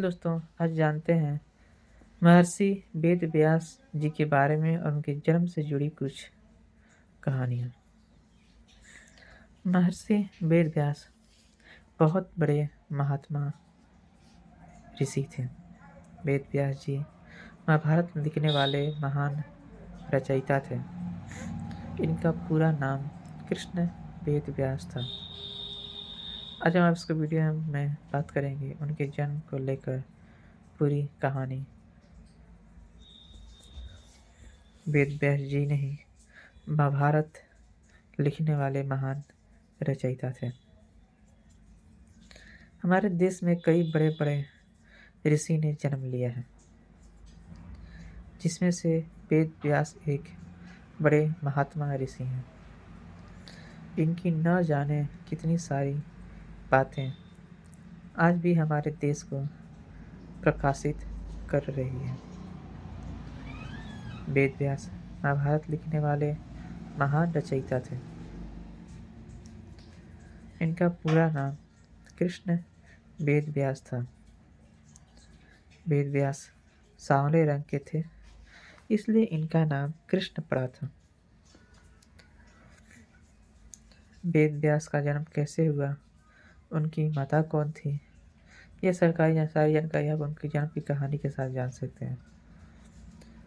दोस्तों, आज जानते हैं महर्षि वेद व्यास जी के बारे में और उनके जन्म से जुड़ी कुछ कहानियाँ। महर्षि वेद व्यास बहुत बड़े महात्मा ऋषि थे। वेद व्यास जी महाभारत लिखने वाले महान रचयिता थे। इनका पूरा नाम कृष्ण वेद व्यास था। आज हम इसको वीडियो में बात करेंगे उनके जन्म को लेकर पूरी कहानी। वेद व्यास जी नहीं, महाभारत लिखने वाले महान रचयिता थे। हमारे देश में कई बड़े बड़े ऋषि ने जन्म लिया है, जिसमें से वेद व्यास एक बड़े महात्मा ऋषि हैं। इनकी न जाने कितनी सारी बातें आज भी हमारे देश को प्रकाशित कर रही है। वेद व्यास महाभारत लिखने वाले महान रचयिता थे। इनका पूरा नाम कृष्ण वेद व्यास था। वेद व्यास सांवले रंग के थे, इसलिए इनका नाम कृष्ण पड़ा था। वेद व्यास का जन्म कैसे हुआ, उनकी माता कौन थी, यह सारी जानकारी आप उनके जन्म की कहानी के साथ जान सकते हैं।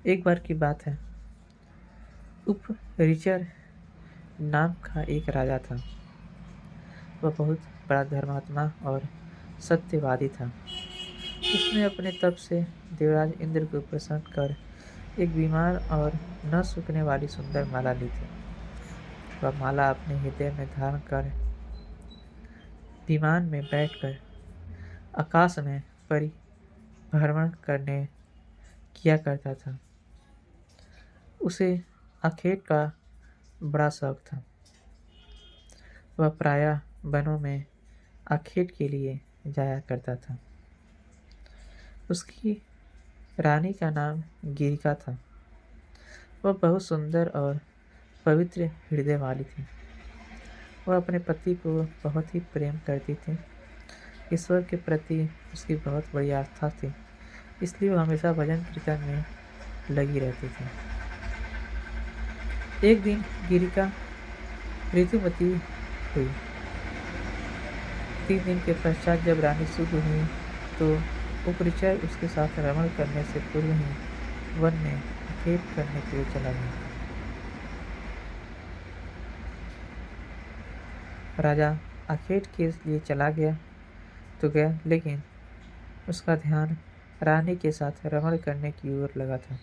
एक बार की बात है, उपरिचर नाम का एक राजा था। वह बहुत बड़ा धर्मात्मा और सत्यवादी था। उसने अपने तप से देवराज इंद्र को प्रसन्न कर एक बीमार और न सूखने वाली सुंदर माला ली थी। वह माला अपने हृदय में धारण कर विमान में बैठकर आकाश में परिभ्रमण करने किया करता था। उसे आखेट का बड़ा शौक था। वह प्रायः वनों में आखेट के लिए जाया करता था। उसकी रानी का नाम गिरिका था। वह बहुत सुंदर और पवित्र हृदय वाली थी। वह अपने पति को बहुत ही प्रेम करती थी। ईश्वर के प्रति उसकी बहुत बड़ी आस्था थी, इसलिए वह हमेशा भजन कीर्तन में लगी रहती थी। एक दिन गिरिका ऋतुमती हुई। 3 दिन के पश्चात जब रानी शुद्ध हुई तो उपरिचर उसके साथ रमण करने से पूर्व ही वन में खेत करने के लिए चला गया। राजा आखेट के लिए चला गया तो गया, लेकिन उसका ध्यान रानी के साथ रमण करने की ओर लगा था।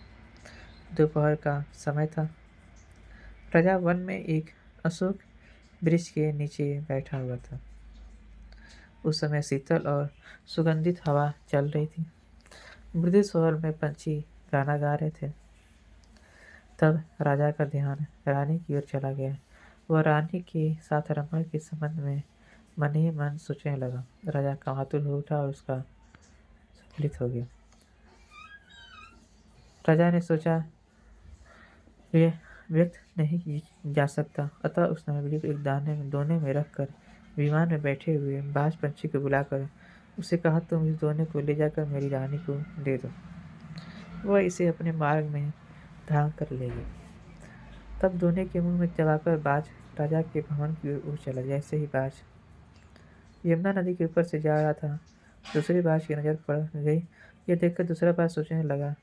दोपहर का समय था। राजा वन में एक अशोक वृक्ष के नीचे बैठा हुआ था। उस समय शीतल और सुगंधित हवा चल रही थी। मृदु स्वर में पंछी गाना गा रहे थे। तब राजा का ध्यान रानी की ओर चला गया। वह रानी के साथ रमण के संबंध में मन ही मन सोचने लगा। राजा कामातुर हो उठा और उसका सफलित हो गया। राजा ने सोचा वे व्यक्त नहीं जा सकता, अतः उसने मछली को एक दोने में रखकर विमान में बैठे हुए बाज पंछी को बुलाकर उसे कहा, तुम इस दोने को ले जाकर मेरी रानी को दे दो, वह इसे अपने मार्ग में धारण कर लेगी। तब दोने के मुंह में चबाकर बाज राजा के भवन की ओर चला। जैसे ही बाज यमुना नदी के ऊपर से जा रहा था, दूसरे बाज की नजर पड़ गई। यह देखकर दूसरा बाज सोचने लगा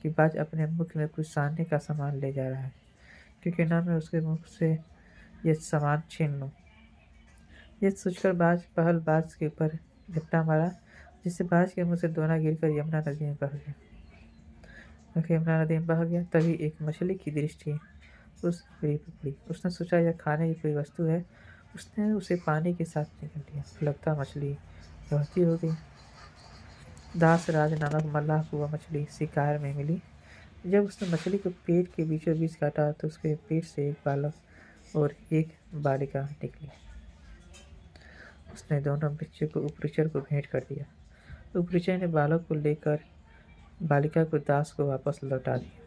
कि बाज अपने मुख में कुछ सामने का सामान ले जा रहा है, क्योंकि ना मैं उसके मुख से यह सामान छीन लूं। यह सोचकर बाज पहल बाज के ऊपर झपटा मारा, जिससे बाज के मुंह से दोना गिरकर यमुना नदी में बह गया। यमुना नदी में बह गया। तभी एक मछली की दृष्टि उस पेड़ पर पड़ी। उसने सोचा यह खाने की कोई वस्तु है। उसने उसे पानी के साथ निकल लिया। लगता मछली बहती हो गई। दासराज नामक मल्लाह को वह मछली शिकार में मिली। जब उसने मछली को पेट के बीचों बीच काटा तो उसके पेट से एक बालक और एक बालिका निकली। उसने दोनों बच्चों को उपरिचर को भेंट कर दिया। उपरिचर ने बालक को लेकर बालिका को दास को वापस लौटा दिया।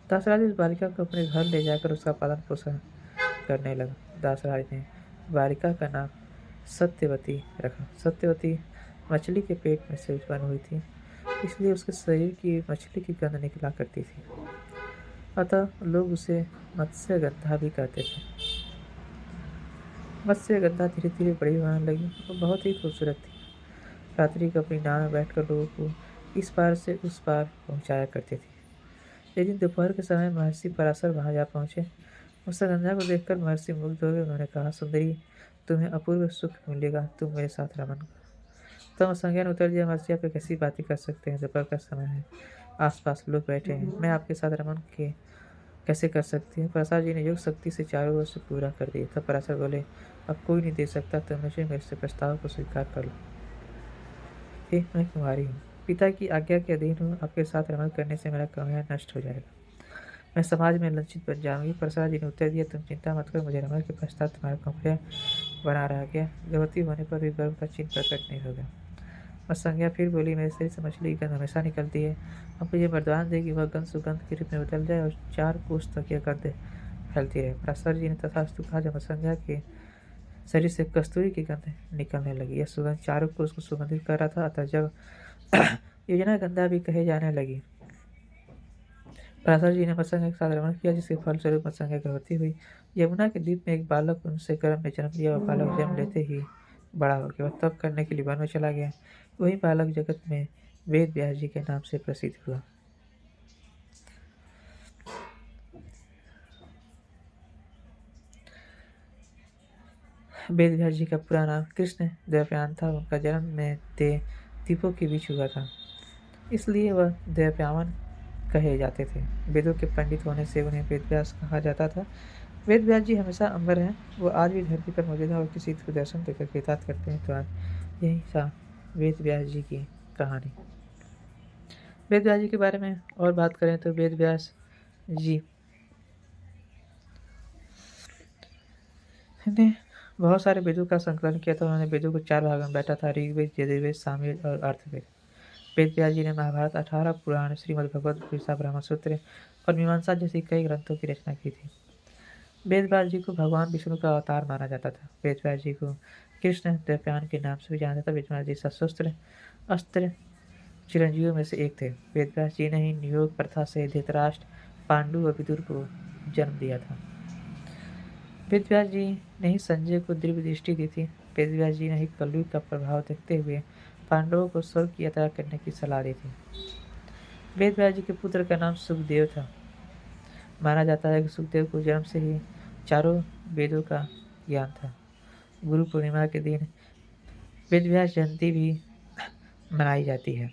दासराज उस बालिका को अपने घर ले जाकर उसका पालन पोषण करने लगा। दासराज ने बालिका का नाम सत्यवती रखा। सत्यवती मछली के पेट में से उत्पन्न हुई थी, इसलिए उसके शरीर की मछली की गंध निकला करती थी। अतः लोग उसे मत्स्यगंधा भी कहते थे। मत्स्यगंधा धीरे धीरे बड़ी होने लगी और बहुत ही खूबसूरत थी। रात्रि को अपनी नाव में बैठकर लोगों को इस पार से उस पार पहुंचाया करती थी। एक दिन दोपहर के समय महर्षि पराशर वहां जा पहुंचे। मत्स्यगंधा को देखकर महर्षि मुग्ध हो गए। उन्होंने कहा, सुंदरी, तुम्हें अपूर्व सुख मिलेगा, तुम मेरे साथ रमन करो। तब संज्ञा ने उत्तर दिया, महर्षि, आप कैसी बातें कर सकते हैं? दोपहर का समय है, आसपास लोग बैठे हैं, मैं आपके साथ रमन के कैसे कर सकती हूँ? पराशर जी ने योग शक्ति से चारों ओर से पूरा कर दिया। तब पराशर बोले, अब कोई नहीं दे सकता, तो मुझे मेरे से प्रस्ताव को स्वीकार कर लो। हे, मैं कुमारी हूँ, पिता की आज्ञा के अधीन हूँ, आपके साथ रमन करने से मेरा कन्हैया नष्ट हो जाएगा, मैं समाज में लज्जित बन जाऊंगी। पराशर जी ने उत्तर दिया, तुम चिंता मत करो, मुझे रमन के पश्चात तुम्हारा कन्हैया बना रहा गया, गर्भवती होने पर भी गर्भ का चिन्ह प्रकट नहीं होगा। और संज्ञा फिर बोली, मेरे शरीर से मछली की गंध हमेशा निकलती है, अब मुझे वरदान दे कि वह गंध सुगंध के रूप में बदल जाए और 4 कोस तक यह गंध फैलती रहे। पराशर जी ने तथास्तु कहा। जब संज्ञा के शरीर से कस्तूरी की गंध निकलने लगी, यह सुगंध चारों कोस को सुगंधित कर रहा था। अतः जब योजना गंधा भी कहे जाने लगी, पराशर जी ने मत्स्यगंधा के साथ रमण किया, जिसके फलस्वरूप मत्स्यगंधा गर्भवती हुई। यमुना के द्वीप में एक बालक उनसे गर्भ में जन्म लिया और बालक जन्म लेते ही बड़ा हो गया। वह तप करने के लिए वन में चला गया। वही बालक जगत में वेद व्यास जी के नाम से प्रसिद्ध हुआ। वेद व्यास जी का पूरा नाम कृष्ण द्वैपायन था। उनका जन्म में द्वीपों के बीच हुआ था, इसलिए वह द्वैपायन कहे जाते थे। वेदों के पंडित होने से उन्हें वेद व्यास कहा जाता था। वेद व्यास जी हमेशा अमर हैं, वो आज भी धरती पर मौजूद हैं और किसी को दर्शन देकर कृतार्थ करते हैं। तो आज यही था वेद व्यास जी की कहानी। वेद व्यास जी के बारे में और बात करें तो वेद व्यास जी ने बहुत सारे वेदों का संकलन किया था। उन्होंने वेदों को 4 भागों में बांटा था, ऋग्वेद, यजुर्वेद, सामवेद और अर्थवेद। वेद व्यास जी ने महाभारत, 18 पुराण, श्रीमद् भगवद गीता, ब्रह्म सूत्र और मीमांसा जैसी कई ग्रंथों की रचना की थी। वेद व्यास जी को भगवान विष्णु का अवतार माना जाता था। वेद व्यास जी को कृष्ण द्वैपायन के नाम से भी जाना जाता था। वेद व्यास जी सशस्त्र अस्त्र चिरंजीवियों में से एक थे। वेद व्यास जी ने ही नियोग प्रथा से धृतराष्ट्र, पांडु और विदुर को जन्म दिया था। वेद व्यास जी ने ही संजय को दिव्य दृष्टि दी थी। वेद व्यास जी ने ही कलयुग का प्रभाव देखते हुए पांडवों को स्वर्ग की यात्रा करने की सलाह दी थी। वेद व्यास जी के पुत्र का नाम सुखदेव था। माना जाता है कि सुखदेव को जन्म से ही चारों वेदों का ज्ञान था। गुरु पूर्णिमा के दिन वेद व्यास जयंती भी मनाई जाती है।